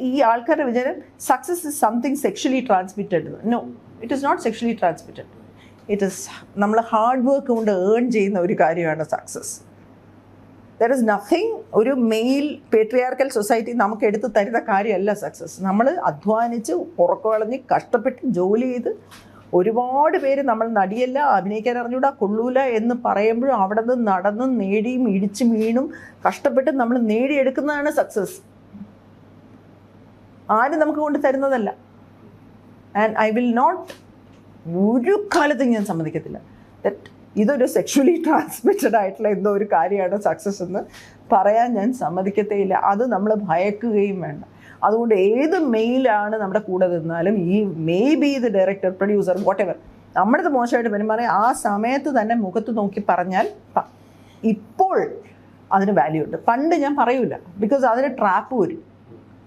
ഈ ആൾക്കാരുടെ വിചാരം success is something sexually transmitted. No, it is not sexually transmitted. It is നമ്മൾ hard work കൊണ്ട് ഏൺ ചെയ്യുന്ന ഒരു കാര്യമാണ് സക്സസ്. ദർ ഇസ് നത്തിങ്, ഒരു മെയിൽ പേട്രിയാർക്കൽ സൊസൈറ്റി നമുക്ക് എടുത്ത് തരുന്ന കാര്യമല്ല സക്സസ്. നമ്മൾ അധ്വാനിച്ച് ഉറക്കളഞ്ഞ് കഷ്ടപ്പെട്ട് ജോലി ചെയ്ത് ഒരുപാട് പേര് നമ്മൾ നടിയല്ല, അഭിനയിക്കാൻ അറിഞ്ഞൂടാ, കൊള്ളൂല എന്ന് പറയുമ്പോഴും അവിടെ നിന്ന് നടന്നും നേടിയും ഇടിച്ചും വീണും കഷ്ടപ്പെട്ട് നമ്മൾ നേടിയെടുക്കുന്നതാണ് സക്സസ്. ആരും നമുക്ക് കൊണ്ട് തരുന്നതല്ല. ആൻഡ് ഐ വിൽ നോട്ട്, ഒരു കാലത്തും ഞാൻ സമ്മതിക്കത്തില്ല ദറ്റ് ഇതൊരു സെക്ഷുവലി ട്രാൻസ്മിറ്റഡ് ആയിട്ടുള്ള എന്തോ ഒരു കാര്യമാണ് സക്സസ് എന്ന് പറയാൻ ഞാൻ സമ്മതിക്കത്തേയില്ല. അത് നമ്മൾ ഭയക്കുകയും വേണ്ട. അതുകൊണ്ട് ഏത് മെയിലാണ് നമ്മുടെ കൂടെ നിന്നാലും, ഈ may be the director, producer, what ever, നമ്മുടേത് മോശമായിട്ട് പെരുമാറി ആ സമയത്ത് തന്നെ മുഖത്ത് നോക്കി പറഞ്ഞാൽ ഇപ്പോൾ അതിന് വാല്യൂ ഉണ്ട്. പണ്ട് ഞാൻ പറയൂല, ബിക്കോസ് അതിന് ട്രാപ്പ് വരും.